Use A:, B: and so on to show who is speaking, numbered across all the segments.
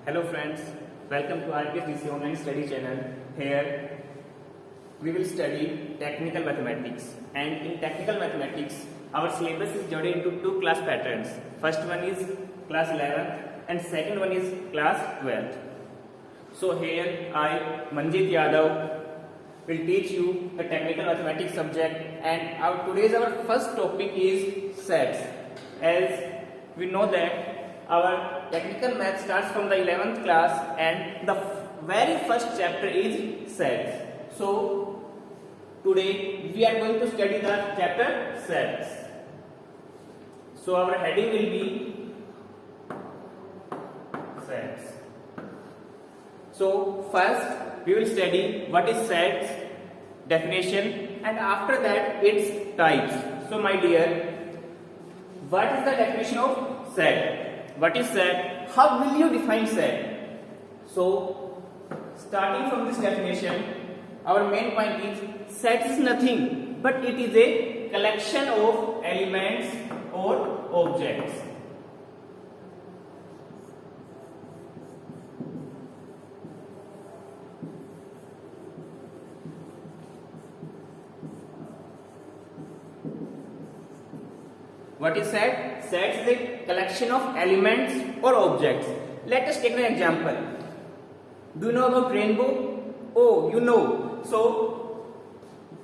A: Hello friends, welcome to RPSDC online study channel. Here we will study technical mathematics, and in technical mathematics our syllabus is divided into two class patterns. First one is class 11th and second one is class 12th. So here I, Manjit Yadav, will teach you a technical mathematics subject, and our first topic is sets. As we know that our technical math starts from the 11th class and the very first chapter is sets. So today we are going to study the chapter sets. So our heading will be sets. So first we will study what is sets, definition, and after that its types. So my dear, what is the definition of set? What is set? How will you define set? So starting from this definition, our main point is set is nothing but it is a collection of elements or objects. What is set? Set is a collection of elements or objects. Let us take an example. Do you know about rainbow? Oh, you know. So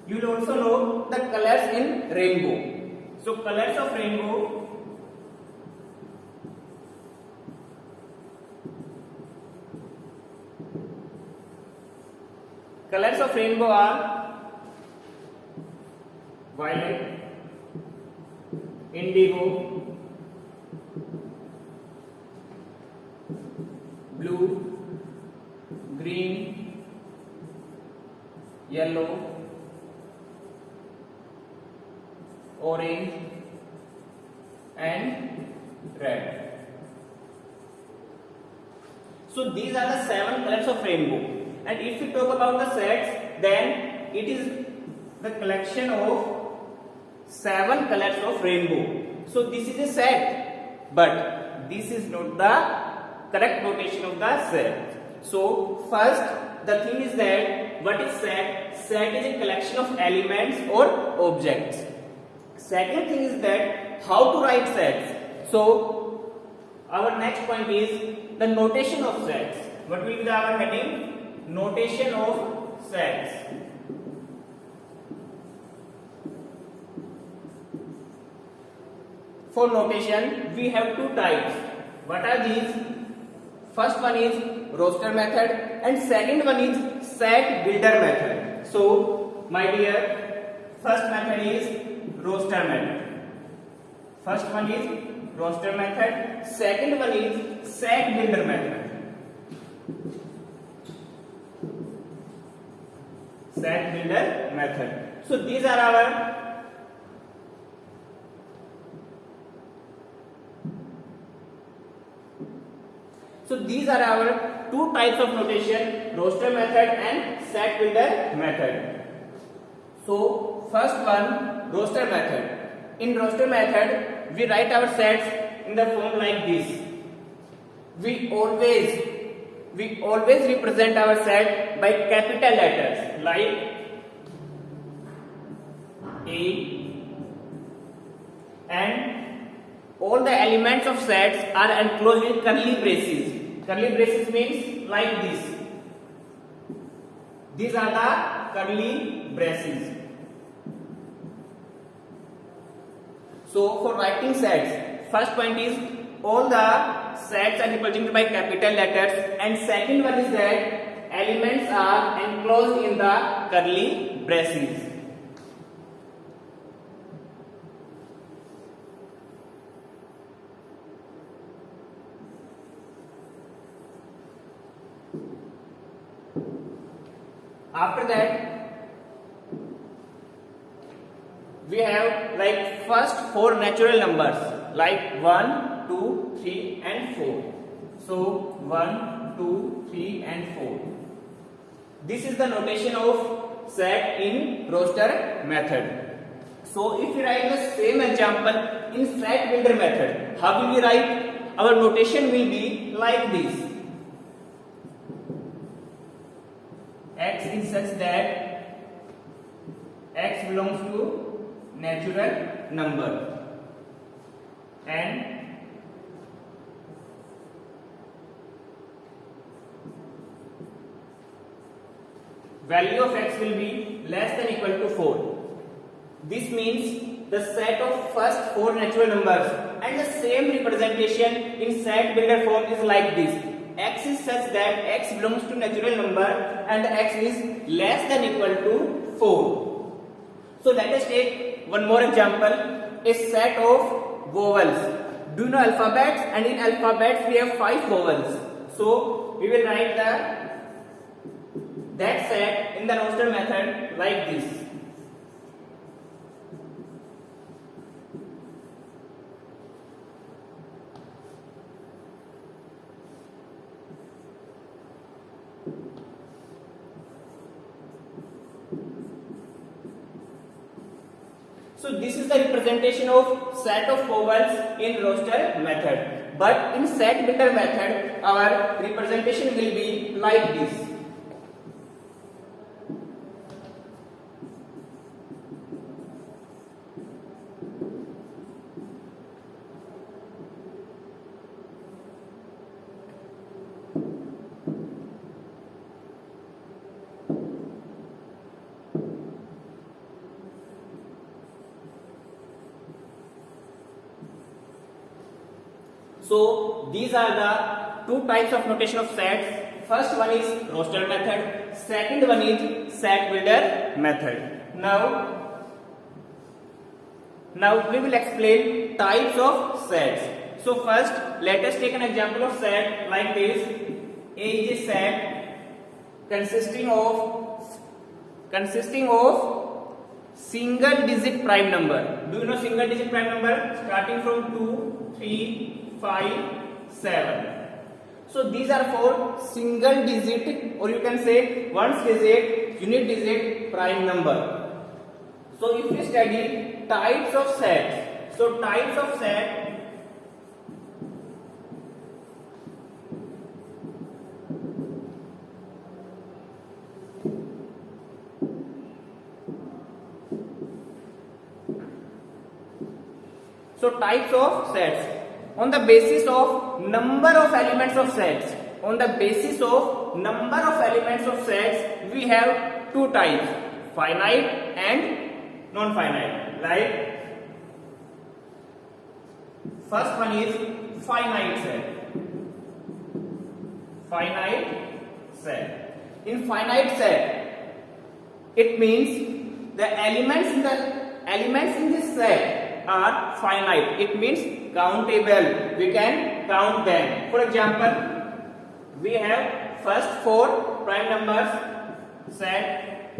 A: you will also know the colors in rainbow. So colors of rainbow are violet, indigo, blue, green, yellow, orange, and red. So these are the 7 colors of rainbow. And if we talk about the sets, then it is the collection of 7 colors of rainbow. So this is a set, but this is not the correct notation of the set. So first the thing is that what is set? Set is a collection of elements or objects. Second thing is that how to write sets. So our next point is the notation of sets. What will be our heading? Notation of sets. For notation, we have two types. What are these? First one is roster method and second one is set builder method. So, my dear, first method is roster method. First one is roster method, second one is set builder method. Set builder method. So, these are our two types of notation, roster method and set builder method. So first one, roster method. In roster method, we write our sets in the form like this. We always represent our set by capital letters like A, and all the elements of sets are enclosed with curly braces. Curly braces means like this. These are the curly braces. So for writing sets, first point is all the sets are represented by capital letters, and second one is that elements are enclosed in the curly braces. After that, we have like first 4 natural numbers like 1, 2, 3 and 4. So 1, 2, 3 and 4. This is the notation of set in roster method. So if we write the same example in set builder method, how will we write? Our notation will be like this. is such that x belongs to natural number and value of x will be less than equal to 4. This means the set of first 4 natural numbers and the same representation in set builder form is like this. X is such that x belongs to natural number and x is less than equal to 4. So let us take one more example, a set of vowels. Do you know alphabets? And in alphabets we have 5 vowels. So we will write that set in the roster method like this. So this is the representation of set of vowels in roster method. But in set builder method, our representation will be like this. So these are the two types of notation of sets. First one is roster method, second one is set builder method. Now we will explain types of sets. So first let us take an example of set like this. A is a set consisting of single digit prime number. Do you know single digit prime number? Starting from 2, 3, 5, 7. So these are for single digit, or you can say ones digit, unit digit prime number. So if we study types of sets, so types of set on the basis of number of elements of sets. On the basis of number of elements of sets, we have two types, finite and non-finite. Like first one is finite set. Finite set. In finite set, it means the elements in this set are finite. It means countable. We can count them. For example, we have first 4 prime numbers set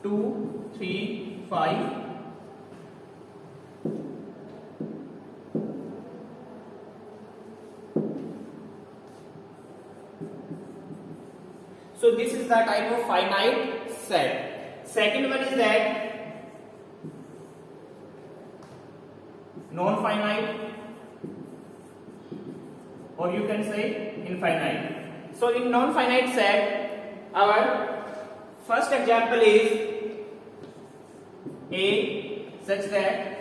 A: 2, 3, 5. So this is the type of finite set. Second one is that non-finite, or you can say infinite. So in non-finite set, our first example is A such that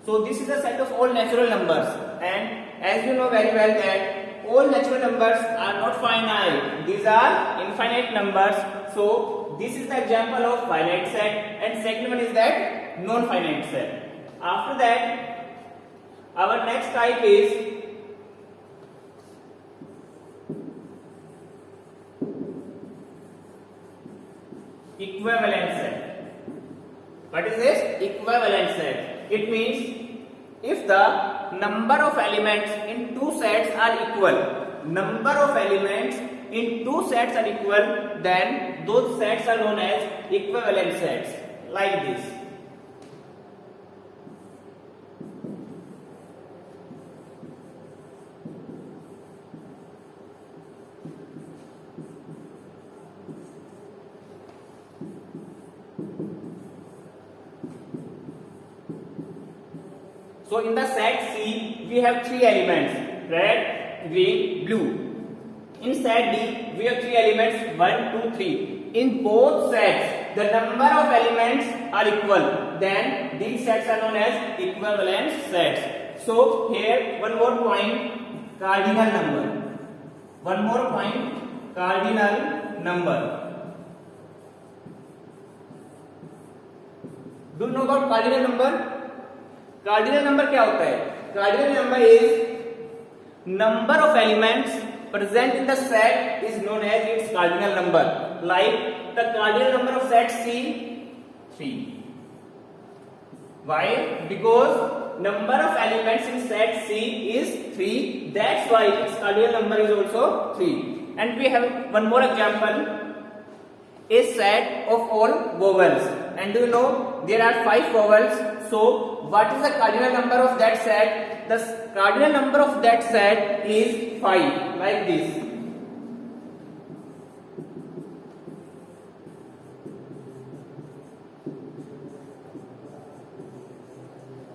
A: so this is a set of all natural numbers, and as you know very well that all natural numbers are not finite, these are infinite numbers. So this is the example of finite set, and second one is that non-finite set. After that, our next type is equivalent set. What is this? Equivalent set. It means if the number of elements in two sets are equal, number of elements in two sets are equal, then those sets are known as equivalent sets, like this. So in the set C, we have three elements: red, green, blue. In set D, we have three elements: 1, 2, 3. In both sets, the number of elements are equal. Then these sets are known as equivalent sets. So here one more point: cardinal number. One more point: cardinal number. Do you know about cardinal number? Cardinal number क्या होता है? Cardinal number is number of elements present in the set is known as its cardinal number. Like the cardinal number of set C, 3. Why? Because number of elements in set C is 3. That's why its cardinal number is also 3. And we have one more example: a set of all vowels. And do you know there are 5 vowels? So what is the cardinal number of that set? The cardinal number of that set is 5, like this.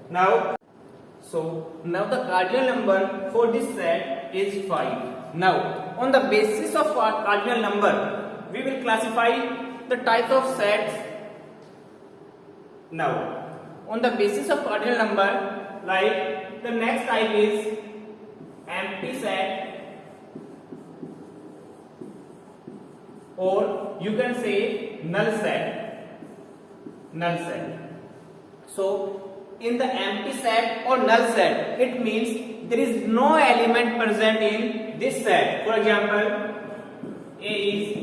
A: Now the cardinal number for this set is 5. Now on the basis of our cardinal number, we will classify the types of sets. Now on the basis of cardinal number, like the next type is empty set, or you can say null set. Null set. So in the empty set or null set, it means there is no element present in this set. For example, A is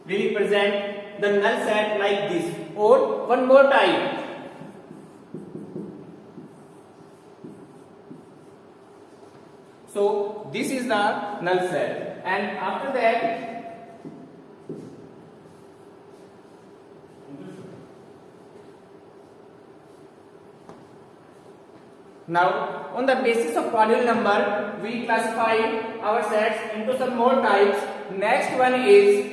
A: will represent the null set like this. Or one more type, so this is the null set. And after that, now on the basis of cardinal number, we classify our sets into some more types. Next one is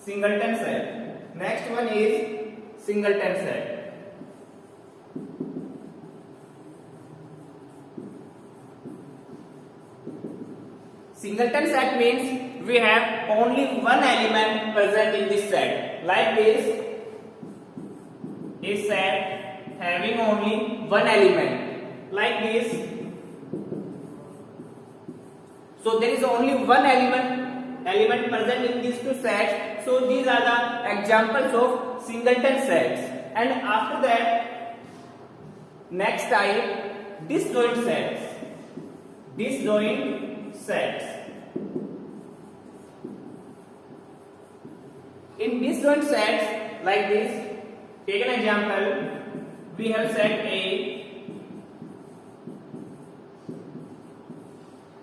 A: singleton set. Next one is singleton set. Singleton set means we have only one element present in this set. Like this, a set having only one element. Like this. So there is only one element present in these two sets. So these are the examples of singleton sets. And after that, next type, disjoint sets. Disjoint sets. In disjoint sets like this, take an example. We have set A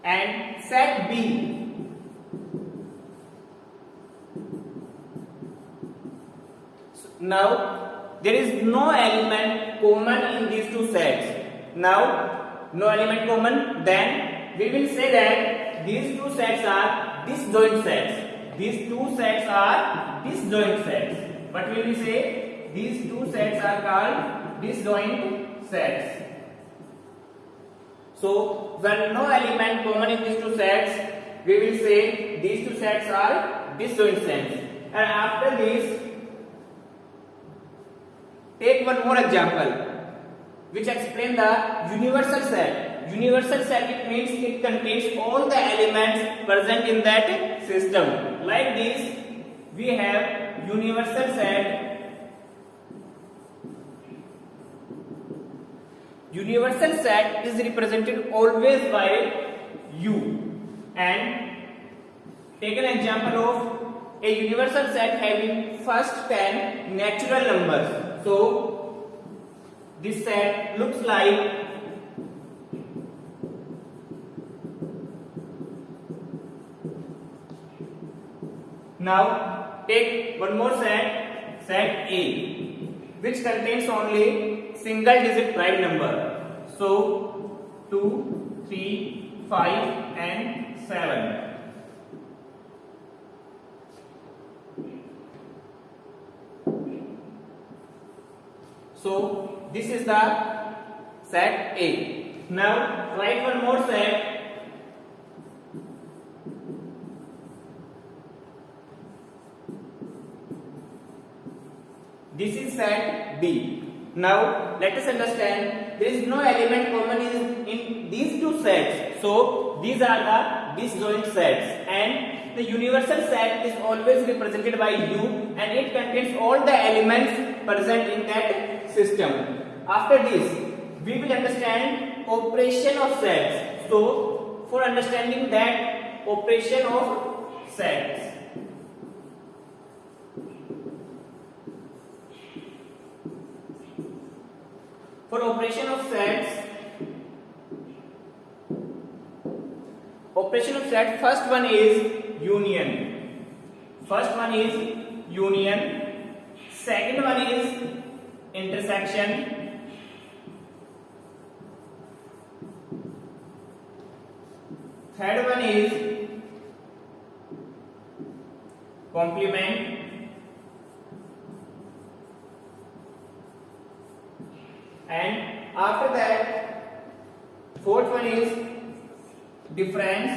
A: and set B. Now there is no element common in these two sets. Now no element common, then we will say that these two sets are disjoint sets. These two sets are disjoint sets. What will we say? These two sets are called disjoint sets. So when no element common in these two sets, we will say these two sets are disjoint sets. And after this, take one more example which explain the universal set. Universal set, it means it contains all the elements present in that system. Like this, we have universal set. Universal set is represented always by U. And take an example of a universal set having first 10 natural numbers. So this set looks like now take one more set, set A, which contains only single digit prime number. So 2, 3, 5 and 7. So this is the set A. Now write one more set. This is set B. Now let us understand there is no element common in these two sets. So these are the disjoint sets, and the universal set is always represented by U, and it contains all the elements present in that system. After this, we will understand operation of sets. So for understanding that operation of sets, for operation of sets, first one is union. Second one is intersection. Third one is complement. And after that, fourth one is difference,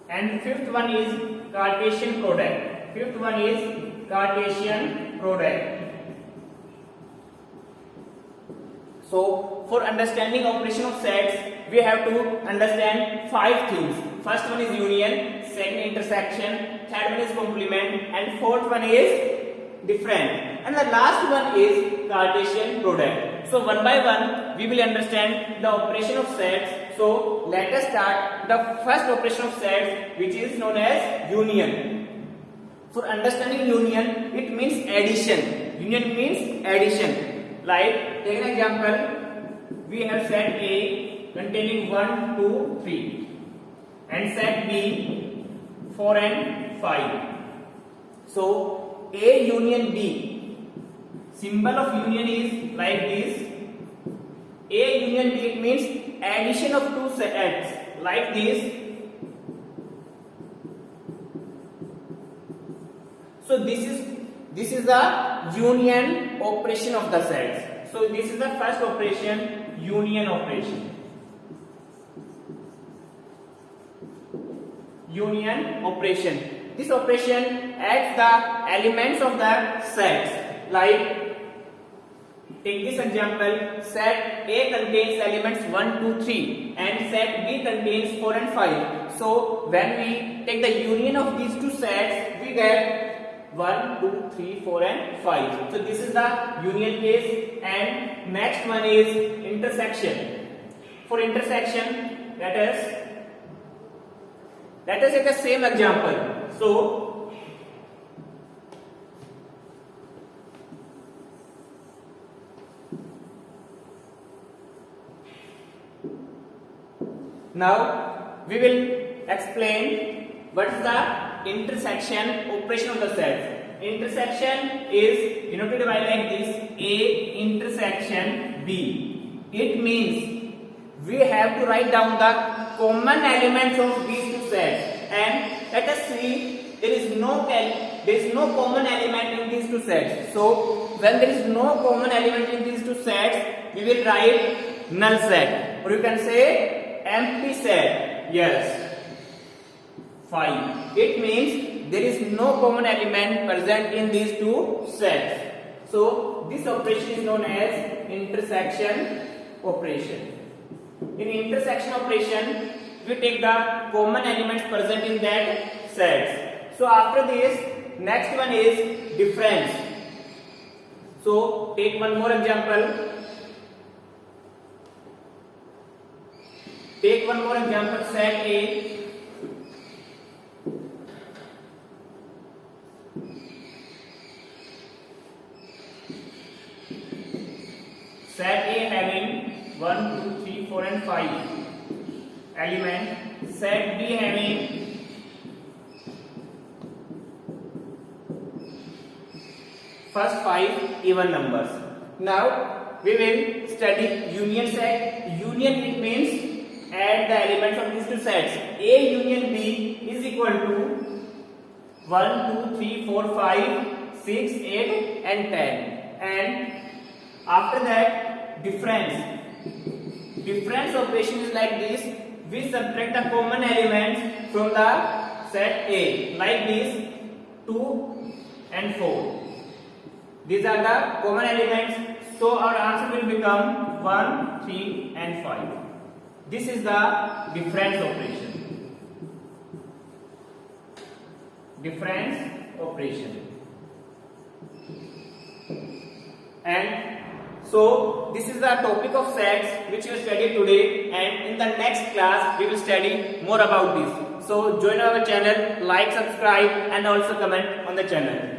A: and fifth one is Cartesian product. So for understanding operation of sets, we have to understand 5 things. First one is union, second intersection, third one is complement, and fourth one is different, and the last one is Cartesian product. So one by one we will understand the operation of sets. So let us start the first operation of sets, which is known as union. For understanding union, it means addition. Union means addition. Like take an example, we have set A containing 1, 2, 3, and set B 4 and 5. So A union B, symbol of union is like this. A union B, it means addition of two sets like this. So this is the union operation of the sets. So this is the first operation, union operation. This operation adds the elements of the sets. Like take this example, set A contains elements 1, 2, 3, and set B contains 4 and 5. So when we take the union of these two sets, we get 1, 2, 3, 4 and 5. So this is the union case. And next one is intersection. For intersection, let us take the same example. So now we will explain what is the intersection operation of the sets. Intersection is denoted by like this: A intersection B. It means we have to write down the common elements of these two sets. And let us see, there is no common element in these two sets. So when there is no common element in these two sets, we will write null set, or you can say empty set. Yes, fine. It means there is no common element present in these two sets. So this operation is known as intersection operation. In intersection operation, we take the common elements present in that sets. So after this, next one is difference. So take one more example. Set A. Set A having 1, 2, 3, 4 and 5 element. Set B having first 5 even numbers. Now we will study union set. Union, it means add the elements of these two sets. A union B is equal to 1, 2, 3, 4, 5, 6, 8 and 10. And after that, difference. Difference operation is like this. We subtract the common elements from the set A, like this, 2 and 4. These are the common elements, so our answer will become 1, 3 and 5. This is the difference operation. Difference operation. And so this is the topic of sets which we studied today, and in the next class we will study more about this. So join our channel, like, subscribe and also comment on the channel.